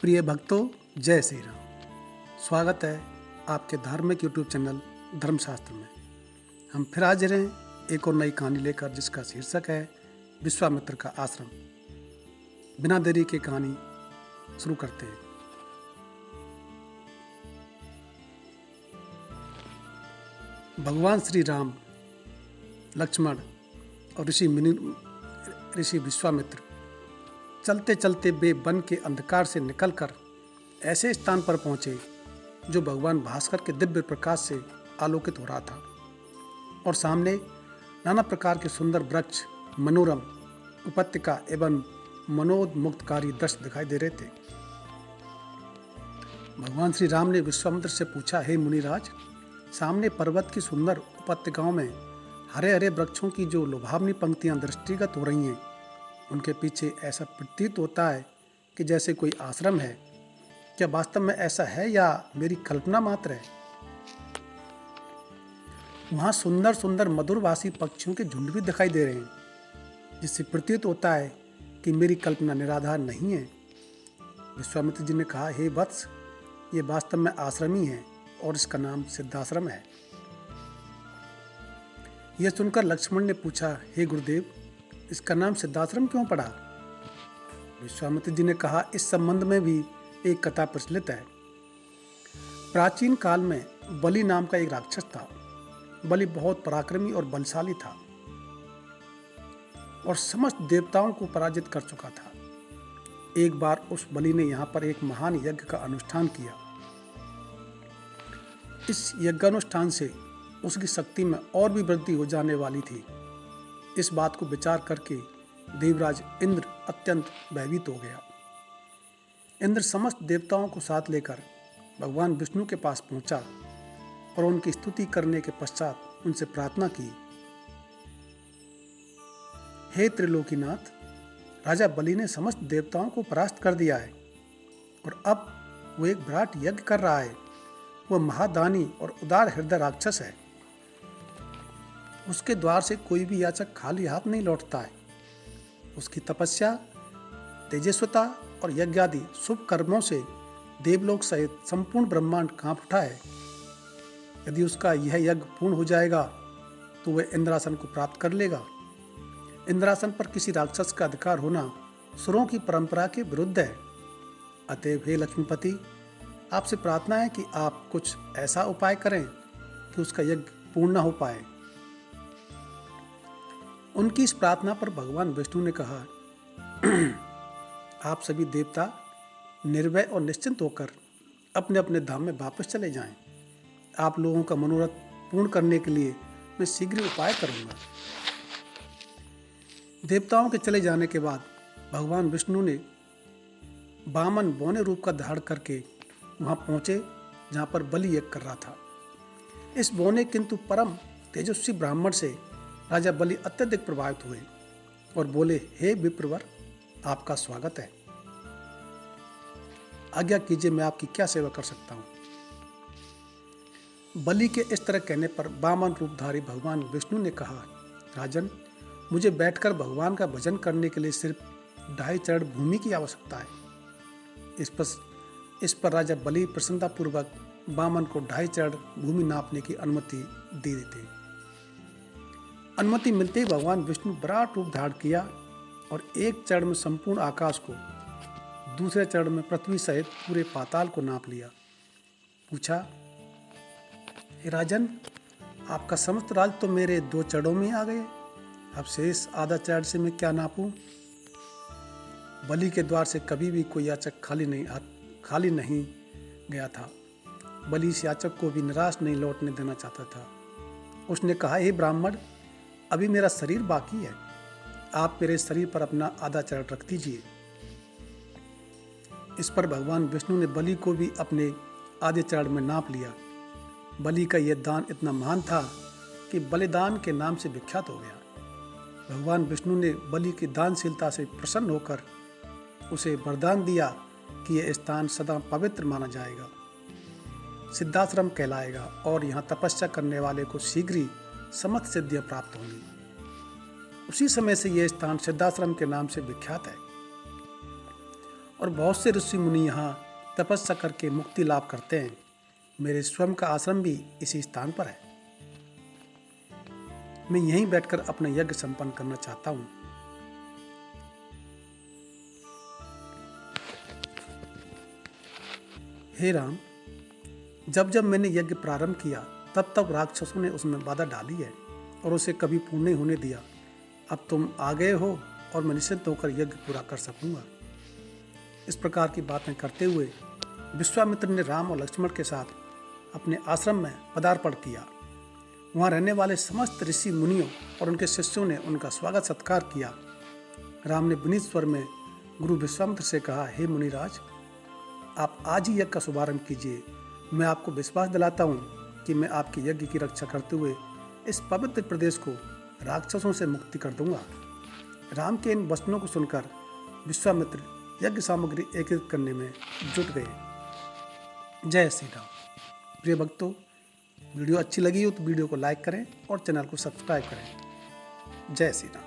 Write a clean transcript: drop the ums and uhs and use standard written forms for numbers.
प्रिय भक्तों, जय श्री राम। स्वागत है आपके धार्मिक यूट्यूब चैनल धर्मशास्त्र में। हम फिर हाजिर हैं एक और नई कहानी लेकर, जिसका शीर्षक है विश्वामित्र का आश्रम। बिना देरी के कहानी शुरू करते हैं। भगवान श्री राम, लक्ष्मण और ऋषि विश्वामित्र चलते चलते वे वन के अंधकार से निकलकर ऐसे स्थान पर पहुंचे जो भगवान भास्कर के दिव्य प्रकाश से आलोकित हो रहा था, और सामने नाना प्रकार के सुंदर वृक्ष, मनोरम उपत्यका एवं मनोमुग्धकारी दृश्य दिखाई दे रहे थे। भगवान श्री राम ने विश्वामित्र से पूछा, हे मुनिराज, सामने पर्वत की सुंदर उपत्यकाओं में हरे हरे वृक्षों की जो लुभावनी पंक्तियां दृष्टिगत हो रही हैं, उनके पीछे ऐसा प्रतीत होता है कि जैसे कोई आश्रम है। क्या वास्तव में ऐसा है या मेरी कल्पना मात्र है? वहाँ सुंदर सुंदर मधुरभाषी पक्षियों के झुंड भी दिखाई दे रहे हैं, जिससे प्रतीत होता है कि मेरी कल्पना निराधार नहीं है। विश्वामित्र जी ने कहा, हे वत्स, ये वास्तव में आश्रम ही है और इसका नाम सिद्धाश्रम है। यह सुनकर लक्ष्मण ने पूछा, हे गुरुदेव, इसका नाम सिद्धाश्रम क्यों पड़ा? विश्वामित्र जी ने कहा, इस संबंध में भी एक कथा प्रचलित है। प्राचीन काल में बलि नाम का एक राक्षस था। बलि बहुत पराक्रमी और बलशाली था और समस्त देवताओं को पराजित कर चुका था। एक बार उस बलि ने यहाँ पर एक महान यज्ञ का अनुष्ठान किया। इस यज्ञानुष्ठान से उसकी शक्ति में और भी वृद्धि हो जाने वाली थी। इस बात को विचार करके देवराज इंद्र अत्यंत भयभीत हो गया। इंद्र समस्त देवताओं को साथ लेकर भगवान विष्णु के पास पहुंचा और उनकी स्तुति करने के पश्चात उनसे प्रार्थना की, हे त्रिलोकीनाथ, राजा बलि ने समस्त देवताओं को परास्त कर दिया है और अब वो एक विराट यज्ञ कर रहा है। वह महादानी और उदार हृदय राक्षस है। उसके द्वार से कोई भी याचक खाली हाथ नहीं लौटता है। उसकी तपस्या, तेजस्वता और यज्ञादि शुभ कर्मों से देवलोक सहित संपूर्ण ब्रह्मांड कांप उठा है। यदि उसका यह यज्ञ पूर्ण हो जाएगा तो वह इंद्रासन को प्राप्त कर लेगा। इंद्रासन पर किसी राक्षस का अधिकार होना सुरों की परंपरा के विरुद्ध है। अतएव हे लक्ष्मीपति, आपसे प्रार्थना है कि आप कुछ ऐसा उपाय करें कि उसका यज्ञ पूर्ण न हो पाए। उनकी इस प्रार्थना पर भगवान विष्णु ने कहा, आप सभी देवता निर्भय और निश्चिंत होकर अपने अपने धाम में वापस चले जाएं। आप लोगों का मनोरथ पूर्ण करने के लिए मैं शीघ्र उपाय करूंगा। देवताओं के चले जाने के बाद भगवान विष्णु ने वामन बौने रूप का धारण करके वहां पहुंचे जहां पर बलि यज्ञ कर रहा था। इस बौने किंतु परम तेजस्वी ब्राह्मण से राजा बलि अत्यधिक प्रभावित हुए और बोले, हे विप्रवर, आपका स्वागत है। आज्ञा कीजिए, मैं आपकी क्या सेवा कर सकता हूं? बलि के इस तरह कहने पर वामन रूपधारी भगवान विष्णु ने कहा, राजन, मुझे बैठकर भगवान का भजन करने के लिए सिर्फ 2.5 चरण भूमि की आवश्यकता है। इस पर राजा बलि प्रसन्नतापूर्वक वामन को 2.5 चरण भूमि नापने की अनुमति दे देते। अनुमति मिलते ही भगवान विष्णु विराट रूप धारण किया और एक चरण में संपूर्ण आकाश को, दूसरे चरण में पृथ्वी सहित पूरे पाताल को नाप लिया। पूछा, हे राजन, आपका समस्त राज तो मेरे 2 चरणों में आ गए, अब शेष आधा चरण से मैं क्या नापूं? बलि के द्वार से कभी भी कोई याचक खाली नहीं गया था। बलि इस याचक को भी निराश नहीं लौटने देना चाहता था। उसने कहा, हे ब्राह्मण, अभी मेरा शरीर बाकी है, आप मेरे शरीर पर अपना आधा चरण रख दीजिए। इस पर भगवान विष्णु ने बलि को भी अपने आधे चरण में नाप लिया। बलि का यह दान इतना महान था कि बलिदान के नाम से विख्यात हो गया। भगवान विष्णु ने बलि की दानशीलता से प्रसन्न होकर उसे वरदान दिया कि यह स्थान सदा पवित्र माना जाएगा, सिद्धाश्रम कहलाएगा और यहाँ तपस्या करने वाले को शीघ्र ही समस्त सिद्धियां प्राप्त होंगी। उसी समय से यह स्थान सिद्धाश्रम के नाम से विख्यात है। और बहुत से ऋषि मुनि यहाँ तपस्या करके मुक्ति लाभ करते हैं। मेरे स्वयं का आश्रम भी इसी स्थान पर है। मैं यहीं बैठकर अपना यज्ञ संपन्न करना चाहता हूँ। हे राम, जब जब मैंने यज्ञ प्रारंभ किया तब तब राक्षसों ने उसमें बाधा डाली है और उसे कभी पूर्ण नहीं होने दिया। अब तुम आ गए हो और मैं निश्चिंत होकर यज्ञ पूरा कर सकूंगा। इस प्रकार की बातें करते हुए विश्वामित्र ने राम और लक्ष्मण के साथ अपने आश्रम में पदार्पण किया। वहाँ रहने वाले समस्त ऋषि मुनियों और उनके शिष्यों ने उनका स्वागत सत्कार किया। राम ने विनीत स्वर में गुरु विश्वामित्र से कहा, हे मुनिराज, आप आज ही यज्ञ का शुभारंभ कीजिए। मैं आपको विश्वास दिलाता हूँ कि मैं आपके यज्ञ की रक्षा करते हुए इस पवित्र प्रदेश को राक्षसों से मुक्ति कर दूंगा। राम के इन वचनों को सुनकर विश्वामित्र यज्ञ सामग्री एकत्रित करने में जुट गए। जय श्री राम। प्रिय भक्तों, वीडियो अच्छी लगी हो तो वीडियो को लाइक करें और चैनल को सब्सक्राइब करें। जय श्री राम।